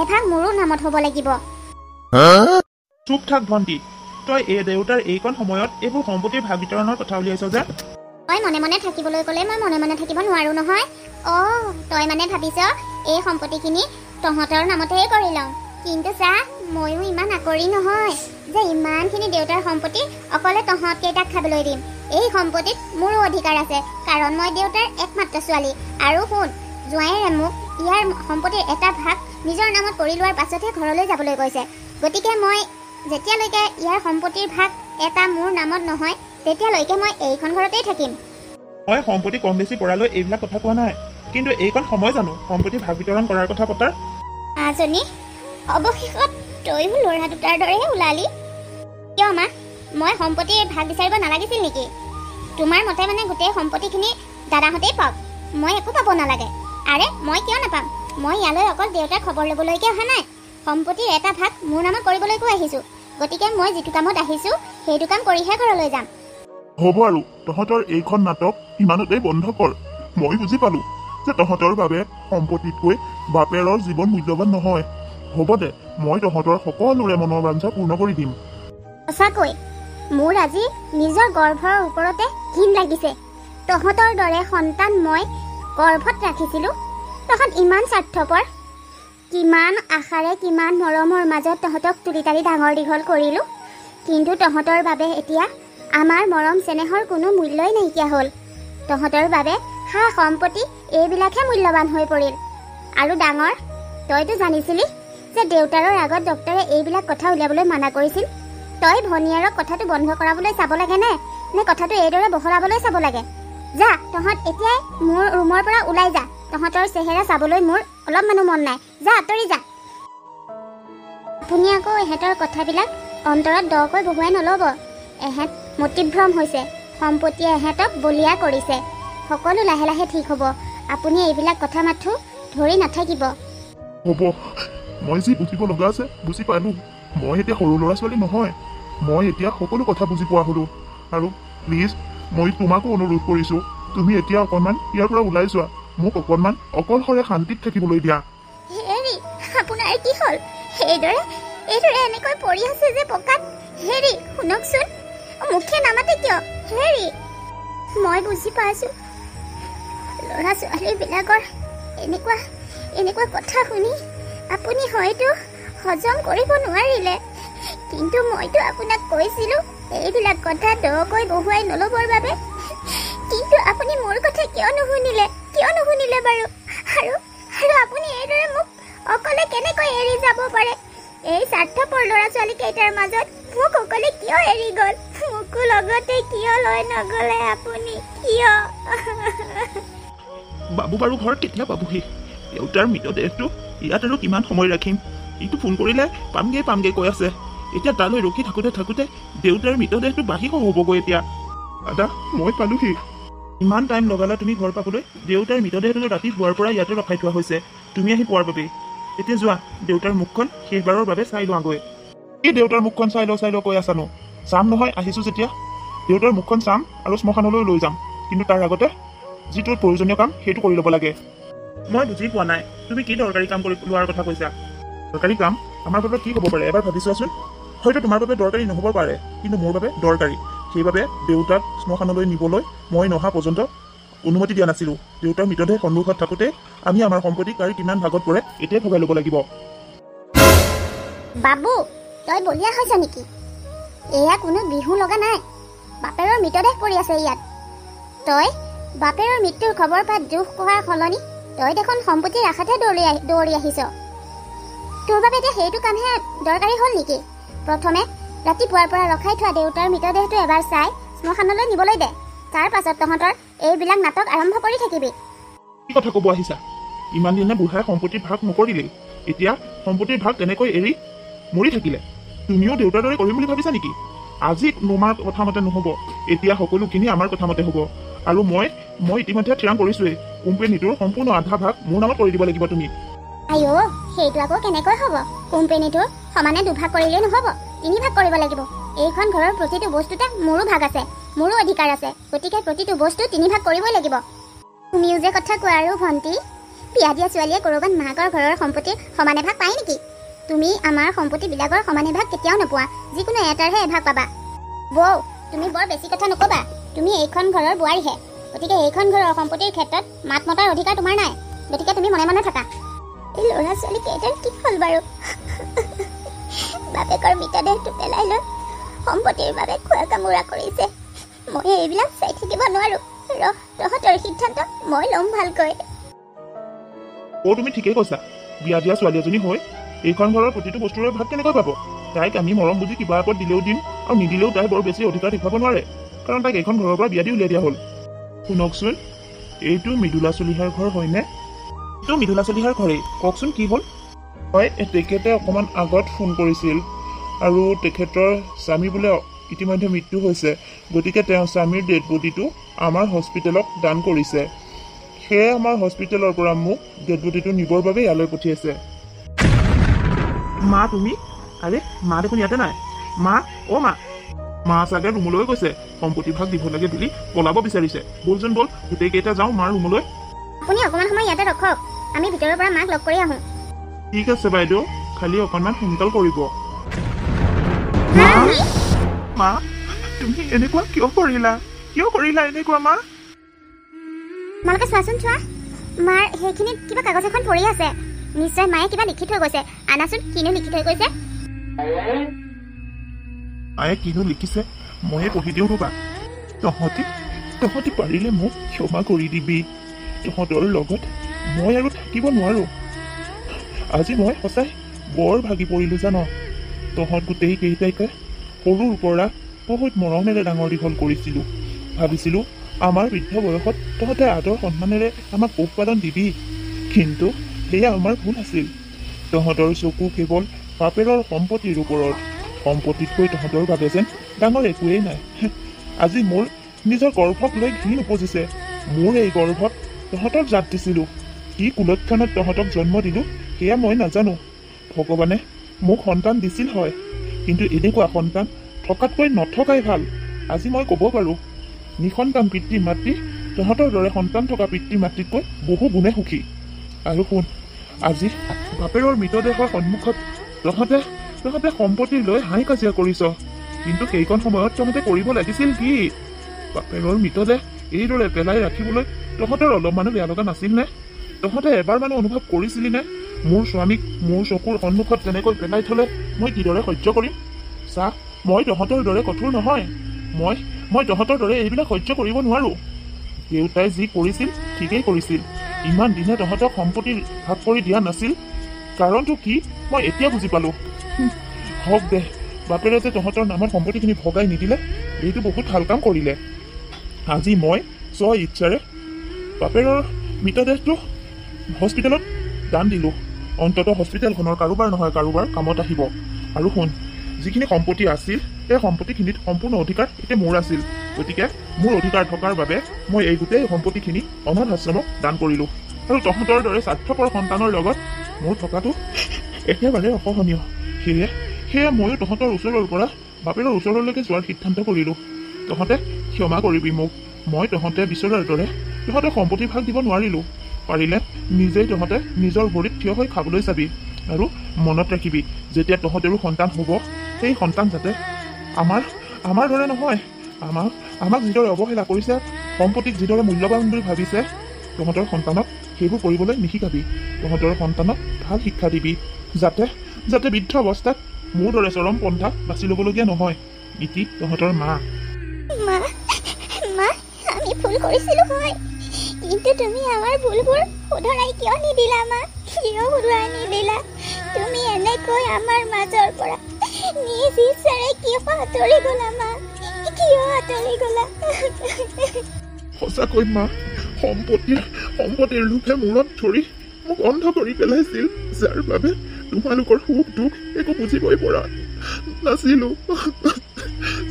এভাগ মোৰো নামত হ'ব লাগিব। চুপ থাক ভণ্টি, তই দেউতাৰ এইকণ সময়ত এইবোৰ সম্পত্তিৰ ভাগ বিতৰণৰ কথা উলিয়াইছ যে? তই মনে মনে থাকিবলৈ ক'লে মই মনে মনে থাকিব নোৱাৰোঁ নহয়। তই মানে ভাবিছ এই সম্পত্তিখিনি তহঁতৰ নামতেই কৰি লওঁ। কিন্তু চা, ময়ো ইমান আকৰি নহয় যে ইমানখিনি দেউতাৰ সম্পত্তি অকলে তহঁতকেইটাক খাবলৈ দিম। এই সম্পত্তিত মোৰো অধিকাৰ আছে, কাৰণ মই দেউতাৰ একমাত্ৰ ছোৱালী। আৰু শুন, জোঁৱায়েৰে মোক ইয়াৰ সম্পত্তিৰ এটা ভাগ নিজৰ নামত কৰি লোৱাৰ পাছতহে ঘৰলৈ যাবলৈ কৈছে। গতিকে মই যেতিয়ালৈকে ইয়াৰ সম্পত্তিৰ ভাগ এটা মোৰ নামত নহয়, তেতিয়ালৈকে মই এইখন ঘৰতেই থাকিম। মই সম্পত্তি কম বেছি কৰালৈ এইবিলাক কথা কোৱা নাই, কিন্তু এইকণ সময় জানো সম্পত্তি ভাগ বিতৰণ কৰাৰ কথা পতাৰ? মাজনী, অৱশেষত তইও ল'ৰা দুটাৰ দৰেহে ওলালি। কিয় মা, মই সম্পত্তিৰ ভাগ বিচাৰিব নালাগিছিল নেকি? তোমাৰ মতে মানে গোটেই সম্পত্তিখিনি দাদাহঁতেই পাওক, মই একো পাব নালাগে? আৰে মই কিয় নাপাম? মই ইয়ালৈ অকল দেউতাৰ খবৰ ল'বলৈকে অহা নাই, সম্পত্তিৰ এটা ভাগ মোৰ নামত কৰিবলৈকো আহিছোঁ। গতিকে মই যিটো কামত আহিছোঁ সেইটো কাম কৰিহে ঘৰলৈ যাম। হ'ব আৰু তহঁতৰ এইখন নাটক ইমানতেই বন্ধ কৰ। মই বুজি পালোঁ যে তহঁতৰ বাবে সম্পত্তিতকৈ বাপেৰৰ জীৱন মূল্যৱান নহয়। হ'ব দে, মই তহঁতৰ সকলোৰে মনৰ বাঞ্ছা পূৰ্ণ কৰি দিম। সঁচাকৈ মোৰ আজি নিজৰ গৰ্ভৰ ওপৰতে ঘিণ লাগিছে। তহঁতৰ দৰে সন্তান মই গৰ্ভত ৰাখিছিলোঁ, তহঁত ইমান স্বাৰ্থপৰ। কিমান আশাৰে কিমান মৰমৰ মাজত তহঁতক তুলি তালি ডাঙৰ দীঘল কৰিলোঁ, কিন্তু তহঁতৰ বাবে এতিয়া আমাৰ মৰম চেনেহৰ কোনো মূল্যই নাইকিয়া হ'ল। তহঁতৰ বাবে সা সম্পত্তি এইবিলাকহে মূল্যৱান হৈ পৰিল। আৰু ডাঙৰ, তইতো জানিছিলি যে দেউতাৰৰ আগত ডক্টৰে এইবিলাক কথা উলিয়াবলৈ মানা কৰিছিল। তই ভনীয়াৰক কথাটো বন্ধ কৰাবলৈ চাব লাগে নে কথাটো এইদৰে বহলাবলৈ চাব লাগে? যা, তহঁত এতিয়াই মোৰ ৰুমৰ পৰা ওলাই যা। তহঁতৰ চেহেৰা চাবলৈ মোৰ অলপমানো মন নাই। যা, আঁতৰি যা। আপুনি আকৌ এহেঁতৰ কথাবিলাক অন্তৰত দকৈ বহুৱাই নল'ব। এহেঁত মতিভ্ৰম হৈছে, সম্পত্তিয়ে এহেঁতক বলিয়া কৰিছে। সকলো লাহে লাহে ঠিক হ'ব। আপুনি এইবিলাক কথা মাথো ধৰি নাথাকিব। হ'ব, মই যি বুজিব লগা আছে বুজি পালোঁ। মই এতিয়া সৰু ল'ৰা ছোৱালী নহয়, মই এতিয়া সকলো কথা বুজি পোৱা হ'লোঁ। আৰু প্লিজ, মই তোমাকো অনুৰোধ কৰিছোঁ, তুমি এতিয়া অকণমান ইয়াৰ পৰা ওলাই যোৱা। মোক অকণমান অকলশৰে শান্তিত থাকিবলৈ দিয়া। হেৰি, আপোনাৰ কি হ'ল? এইদৰে এনেকৈ পৰি আছে যে পকাত। হেৰি শুনকচোন, মুখে নামাতে কিয়? হেৰি, মই বুজি পাইছোঁ ল'ৰা ছোৱালীবিলাকৰ এনেকুৱা কথা শুনি আপুনি হয়তো হজম কৰিব নোৱাৰিলে, কিন্তু মইতো আপোনাক কৈছিলোঁ এইবিলাক কথা দকৈ বহুৱাই নল'বৰ বাবে। কিন্তু আপুনি মোৰ কথা কিয় নুশুনিলে বাৰু? আৰু আপুনি এইদৰে মোক অকলে কেনেকৈ এৰি যাব পাৰে? এই স্বাৰ্থপৰ ল'ৰা ছোৱালী কেইটাৰ মাজত মোক অকলে কিয় এৰি গ'ল? মোকো লগতে কিয় লৈ নগ'লে আপুনি? কিয়? বাবু বাৰু ঘৰত কেতিয়া পাবহি? দেউতাৰ মৃতদেহটো ইয়াত আৰু কিমান সময় ৰাখিম? এইটো ফোন কৰিলে পামগে কৈ আছে। এতিয়া তালৈ ৰখি থাকোঁতে দেউতাৰ মৃতদেহটো বাঢ়ি হ'বগৈ এতিয়া। দাদা মই পালোহি। ইমান টাইম লগালা তুমি ঘৰ পাবলৈ? দেউতাৰ মৃতদেহটো ৰাতি শোৱাৰ পৰা ইয়াতে ৰখাই থোৱা হৈছে তুমি আহি পোৱাৰ বাবেই। এতিয়া যোৱা, দেউতাৰ মুখখন শেষবাৰৰ বাবে চাই লোৱাগৈ। এই দেউতাৰ মুখখন চাই ল কৈ আছানো? চাম নহয়, আহিছো যেতিয়া দেউতাৰ মুখখন চাম আৰু শ্মশানলৈ লৈ যাম। কিন্তু তাৰ আগতে যিটো প্ৰয়োজনীয় কাম সেইটো কৰি ল'ব লাগে। মই বুজি পোৱা নাই, তুমি কি দৰকাৰী কাম কৰি লোৱাৰ কথা কৈছা? দৰকাৰী কাম আমাৰ বাবে কি হ'ব পাৰে এবাৰ ভাবি চোৱাচোন। হয়তো তোমাৰ বাবে দৰকাৰী নহ'ব পাৰে, কিন্তু মোৰ বাবে দৰকাৰী। সেইবাবে দেউতাক শ্মশানলৈ নিবলৈ মই নহা পৰ্যন্ত অনুমতি দিয়া নাছিলোঁ। দেউতাৰ মৃতদেহ সন্মুখত থাকোঁতে আমি আমাৰ সম্পত্তি কাৰ কিমান ভাগত পৰে এতিয়াই ভগাই ল'ব লাগিব। বাবু, তই বলিয়া হৈছ নেকি? এয়া কোনো বিহু লগা নাই। বাপেৰৰ মৃতদেহ পৰি আছে ইয়াত। তই বাপেৰৰ মৃত্যুৰ খবৰ পাই দুখ কোৱাৰ সলনি তই দেখোন সম্পত্তিৰ আশাতে দৌৰি আহিছ। তোৰ বাবে এতিয়া সেইটো কামহে দৰকাৰী হ'ল নেকি? প্ৰথমে ৰাতিপুৱাৰ পৰা ৰখাই থোৱা দেউতাৰ মৃতদেহটো এবাৰ চাই শ্মশানলৈ নিবলৈ দে। তাৰ পাছত তহঁতৰ এইবিলাক নাটক আৰম্ভ কৰি থাকিবি। কি কথা ক'ব আহিছা? ইমান দিনে বুঢ়াই সম্পত্তিৰ ভাগ নকৰিলেই, এতিয়া সম্পত্তিৰ ভাগ তেনেকৈ এৰি মৰি থাকিলে। তুমিও দেউতাৰ দৰে কৰিম বুলি ভাবিছা নেকি? আজি তোমাৰ কথা মতে নহ'ব, এতিয়া সকলোখিনি আমাৰ কথা মতে হ'ব। আৰু মই ইতিমধ্যে থিৰাং কৰিছোৱেই, কোম্পানীটোৰ সম্পূৰ্ণ আধা ভাগ মোৰ নামত কৰি দিব লাগিব তুমি। আইঅ, সেইটো আকৌ কেনেকৈ হ'ব? কোম্পানীটোৰ সমানে দুভাগ কৰিলেই নহ'ব, 3 ভাগ কৰিব লাগিব। এইখন ঘৰৰ প্ৰতিটো বস্তুতে মোৰো ভাগ আছে, মোৰো অধিকাৰ আছে। গতিকে প্ৰতিটো বস্তু 3 ভাগ কৰিবই লাগিব। তুমিও যে কথা কোৱা আৰু ভণ্টি, বিয়া দিয়া ছোৱালীয়ে ক'ৰবাত মাকৰ ঘৰৰ সম্পত্তিৰ সমানে ভাগ পায় নেকি? তুমি আমাৰ সম্পত্তিবিলাকৰ সমানে ভাগ কেতিয়াও নোপোৱা, যিকোনো এটাৰহে এভাগ পাবা। বৌ, তুমি বৰ বেছি কথা নক'বা। তুমি এইখন ঘৰৰ বোৱাৰীহে, গতিকে এইখন ঘৰৰ সম্পত্তিৰ ক্ষেত্ৰত মাত মতাৰ অধিকাৰ তোমাৰ নাই। গতিকে তুমি মনে মনে থাকা। এই ল'ৰা ছোৱালী কেইটাৰ কি হ'ল বাৰু? বাপেকৰ মৃতদেহটো পেলাই লৈ সম্পত্তিৰ বাবে খোৱা কামোৰা কৰিছে। মই এইবিলাক চাই থাকিব নোৱাৰো। তহঁতৰ সিদ্ধান্ত মই ল'ম ভালকৈ। তুমি ঠিকেই কৈছা। বিয়া দিয়া ছোৱালী এজনী হৈ এইখন ঘৰৰ প্ৰতিটো বস্তুৰে ভাগ কেনেকৈ পাব? তাইক আমি মৰম বুজি কিবা এপদ দিলেও দিম, আৰু নিদিলেও তাই বৰ বেছি অধিকাৰ দেখুৱাব নোৱাৰে, কাৰণ তাইক এইখন ঘৰৰ পৰা বিয়া দি উলিয়াই দিয়া হ'ল। শুনকচোন, এইটো মৃদুলা চলিহাৰ ঘৰ হয়নে? এইটো মৃদুলা চলিহাৰ ঘৰেই। কওকচোন কি হ'ল? হয়, তেখেতে অকণমান আগত ফোন কৰিছিল আৰু তেখেতৰ স্বামী বোলে ইতিমধ্যে মৃত্যু হৈছে। গতিকে তেওঁ স্বামীৰ ডেড বডিটো আমাৰ হস্পিটেলক দান কৰিছে। সেয়ে আমাৰ হস্পিটেলৰ পৰা মোক ডেড বডিটো নিবৰ বাবে ইয়ালৈ পঠিয়াইছে। মা তুমি? আৰে মা দেখোন ইয়াতে নাই। মা, অ' মা। মা চাগে ৰুমলৈ গৈছে, সম্পত্তি ভাগ দিব লাগে বুলি পলাব বিচাৰিছে। ব'লচোন ব'ল, গোটেইকেইটা যাওঁ মাৰ ৰুমলৈ। আপুনি অকণমান সময় ইয়াতে ৰখক, আমি ভিতৰৰ পৰা মাক লগ কৰি আহোঁ। ঠিক আছে বাইদেউ, খালি অকণমান সোনকাল কৰিব। মা, তুমি এনেকুৱা কিয় কৰিলা? এনেকুৱা মা? তোমালোকে চোৱাচোন, চোৱা। মাৰ সেইখিনিত কিবা কাগজ এখন পৰি আছে। নিশ্চয় মায়ে কিবা লিখি থৈ গৈছে। আনাচোন, কিনো লিখি থৈ গৈছে। মায়ে কিনো লিখিছে ময়ে পঢ়ি দিওঁ ৰ'বা। তহঁতি পাৰিলে মোক ক্ষমা কৰি দিবি। তহঁতৰ লগত মই আৰু থাকিব নোৱাৰো। আজি মই সঁচাই বৰ ভাগি পৰিলো জান। তহঁত গোটেই কেইটাইকে সৰুৰ পৰা বহুত মৰমেৰে ডাঙৰ দীঘল কৰিছিলো। ভাবিছিলো আমাৰ বৃদ্ধ বয়সত তহঁতে আদৰ সন্মানেৰে আমাক পোহপালন দিবি, কিন্তু সেয়া আমাৰ ভুল আছিল। তহঁতৰ চকু কেৱল বাপেৰৰ সম্পত্তিৰ ওপৰত। সম্পত্তিতকৈ তহঁতৰ বাবে যেন ডাঙৰ একোৱেই নাই। আজি মোৰ নিজৰ গৰ্ভক লৈ ঘিণ উপজিছে। মোৰ এই গৰ্ভত তহঁতক জাত দিছিলো। কি কুলক্ষণত তহঁতক জন্ম দিলো সেয়া মই নাজানো। ভগৱানে মোক সন্তান দিছিল হয়, কিন্তু এনেকুৱা সন্তান থকাতকৈ নথকাই ভাল। আজি মই ক'ব পাৰোঁ, নিসন্তান পিতৃ মাতৃ তহঁতৰ দৰে সন্তান থকা পিতৃ মাতৃতকৈ বহু গুণে সুখী। আৰু শুন, আজি বাপেৰৰ মৃতদেহৰ সন্মুখত তহঁতে সম্পত্তি লৈ হাই কাজিয়া কৰিছ, কিন্তু সেইকণ সময়ত তহঁতে কৰিব লাগিছিল কি? বাপেৰৰ মৃতদেহ এইদৰে পেলাই ৰাখিবলৈ তহঁতৰ অলপমানো বেয়া লগা নাছিল নে? তহঁতে এবাৰ মানে অনুভৱ কৰিছিলি নে মোৰ স্বামীক মোৰ চকুৰ সন্মুখত তেনেকৈ পেলাই থলে মই কিদৰে সহ্য কৰিম? চা, মই তহঁতৰ দৰে কঠোৰ নহয়। মই তহঁতৰ দৰে এইবিলাক সহ্য কৰিব নোৱাৰো। দেউতাই যি কৰিছিল ঠিকেই কৰিছিল। ইমান দিনে তহঁতক সম্পত্তি ভাগ কৰি দিয়া নাছিল, কাৰণটো কি মই এতিয়া বুজি পালো। হওক দে, বাপেৰে যে তহঁতৰ নামত সম্পত্তিখিনি ভগাই নিদিলে এইটো বহুত ভাল কাম কৰিলে। আজি মই স্ব ইচ্ছাৰে বাপেৰৰ মৃতদেহটো হস্পিটেলত দান দিলোঁ। অন্ততঃ হস্পিটেলখনৰ কাৰোবাৰ নহয় কাৰোবাৰ কামত আহিব। আৰু শুন, যিখিনি সম্পত্তি আছিল সেই সম্পত্তিখিনিত সম্পূৰ্ণ অধিকাৰ এতিয়া মোৰ আছিল। গতিকে মোৰ অধিকাৰ থকাৰ বাবে মই এই গোটেই সম্পত্তিখিনি অনাথ আশ্ৰমক দান কৰিলোঁ। আৰু তহঁতৰ দৰে স্বাৰ্থপৰ সন্তানৰ লগত মোৰ থকাটো একেবাৰে অসহনীয়। সেয়ে ময়ো তহঁতৰ ওচৰৰ পৰা বাপেৰৰ ওচৰলৈকে যোৱাৰ সিদ্ধান্ত কৰিলোঁ। তহঁতে ক্ষমা কৰিবি মোক। মই তহঁতে বিচৰাৰ দৰে তহঁতে সম্পত্তি ভাগ দিব নোৱাৰিলোঁ। পাৰিলে নিজেই তহঁতে নিজৰ ভৰিত থিয় হৈ খাবলৈ চাবি। আৰু মনত ৰাখিবি, যেতিয়া তহঁতৰো সন্তান হ'ব, সেই সন্তান যাতে আমাৰ দৰে নহয়। আমাক যিদৰে অৱহেলা কৰিছে, সম্পত্তিক যিদৰে মূল্যৱান বুলি ভাবিছে, তহঁতৰ সন্তানক সেইবোৰ কৰিবলৈ নিশিকাবি। তহঁতৰ সন্তানক ভাল শিক্ষা দিবি, যাতে বৃদ্ধ অৱস্থাত মোৰ দৰে চৰম পন্থা বাছি ল'বলগীয়া নহয়। ইতি তহঁতৰ মা। মা মা আমি ভুল কৰিছিলোঁ হয়, কিন্তু তুমি আমাৰ ভুলবোৰ শুধৰাই কিয় নিদিলা মা? কিয় শুধৰাই নিদিলা? তুমি এনেকৈ আমাৰ মাজৰ পৰা নিজ ইচ্ছাৰে কিয় আঁতৰি গ'লা মা? কিয় আঁতৰি গ'লা? সঁচাকৈ মা, সম্পত্তিৰ লোভে মূৰত ধৰি মোক অন্ধ কৰি পেলাইছিল, যাৰ বাবে তোমালোকৰ সুখ দুখ একো বুজিবই পৰা নাছিলোঁ।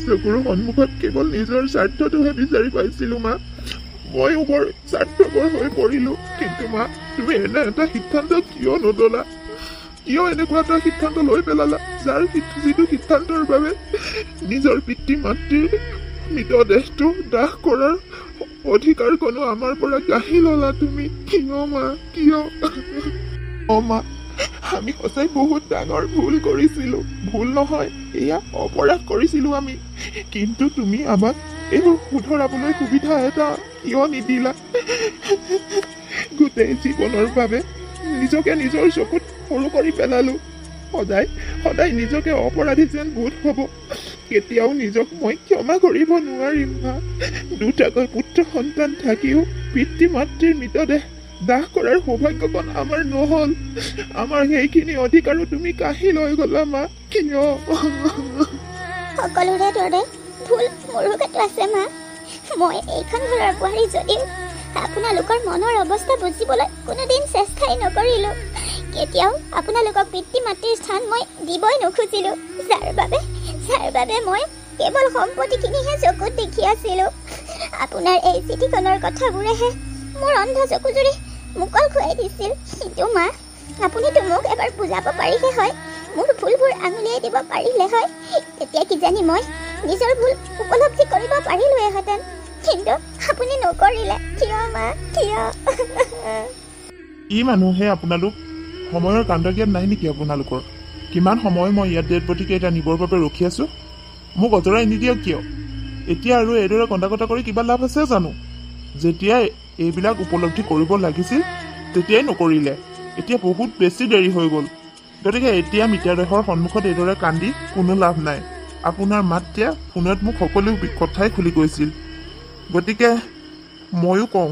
চকুৰ সন্মুখত কেৱল নিজৰ স্বাৰ্থটোহে বিচাৰি পাইছিলোঁ মা। ময়ো বৰ স্বাৰ্থপৰ হৈ পৰিলোঁ। কিন্তু মা, তুমি এনে এটা সিদ্ধান্ত কিয় নললা? কিয় এনেকুৱা এটা সিদ্ধান্ত লৈ পেলালা, যিটো সিদ্ধান্তৰ বাবে নিজৰ পিতৃ মাতৃৰ মৃতদেহটো দাহ কৰাৰ অধিকাৰ কোনো আমাৰ পৰা কাঢ়ি ললা তুমি? কিয় মা, কিয়? মা, আমি সঁচাই বহুত ডাঙৰ ভুল কৰিছিলোঁ। ভুল নহয়, এয়া অপৰাধ কৰিছিলোঁ আমি। কিন্তু তুমি আমাক এইবোৰ শুধৰাবলৈ সুবিধা এটা কিয় নিদিলা? গোটেই জীৱনৰ বাবে নিজকে নিজৰ চকুত সৰু কৰি পেলালো। সদায় নিজকে অপৰাধী যেন বোধ হ'ব। কেতিয়াও নিজক মই ক্ষমা কৰিব নোৱাৰিম মা। দুটাকৈ পুত্ৰ সন্তান থাকিও পিতৃ মাতৃৰ মৃতদেহ দাহ কৰাৰ সৌভাগ্যকণ আমাৰ নহ'ল। আমাৰ সেইখিনি অধিকাৰো তুমি কাঢ়ি লৈ গ'লা মা। কিয়? সকলোৰে দৰে ভুল মোৰো গাতো আছে মা। মই এইখন ঘৰৰ বোৱাৰী যদিও আপোনালোকৰ মনৰ অৱস্থা বুজিবলৈ কোনোদিন চেষ্টাই নকৰিলোঁ। কেতিয়াও আপোনালোকক পিতৃ মাতৃৰ স্থান মই দিবই নোখোজিলোঁ, যাৰ বাবে মই কেৱল সম্পত্তিখিনিহে চকুত দেখি আছিলোঁ। আপোনাৰ এই চিঠিখনৰ কথাবোৰেহে মোৰ অন্ধ চকুজুৰি মুকল খুৱাই দিছিল। কিন্তু মা, আপুনিতো মোক এবাৰ বুজাব পাৰিলে হয়, মোৰ ভুলবোৰ আঙুলিয়াই দিব পাৰিলে হয়, তেতিয়া কিজানি মই নিজৰ ভুল উপলব্ধি কৰিব পাৰিলোহেঁতেন। কিন্তু আপুনি নকৰিলে। কিয় মা, কিয়? ই মানুহে আপোনালোক সময়ৰ কাণ্ডজ্ঞান নাই নেকি আপোনালোকৰ? কিমান সময় মই ইয়াত ডেড বডি কেইটা নিবৰ বাবে ৰখি আছোঁ? মোক অজৰাই নিদিয়ক কিয়? এতিয়া আৰু এইদৰে কন্দা কৰি কিবা লাভ আছে জানো? যেতিয়াই এইবিলাক উপলব্ধি কৰিব লাগিছিল তেতিয়াই নকৰিলে। এতিয়া বহুত বেছি দেৰি হৈ গ'ল। গতিকে এতিয়া মৃতদেহৰ সন্মুখত এইদৰে কান্দি কোনো লাভ নাই। আপোনাৰ মাতৃয়ে ফোনত মোক সকলো কথাই খুলি কৈছিল। গতিকে ময়ো কওঁ,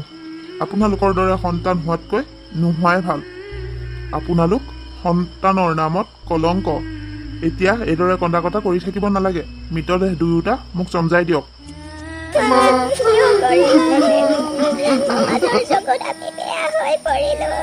আপোনালোকৰ দৰে সন্তান হোৱাতকৈ নোহোৱাই ভাল। আপোনালোক সন্তানৰ নামত কলংক। এতিয়া এইদৰে কন্দা কৰি থাকিব নালাগে। মৃতদেহ দুয়োটা মোক চমজাই দিয়ক। সমাজৰ চকুত আমি বেয়া হৈ পৰিলোঁ।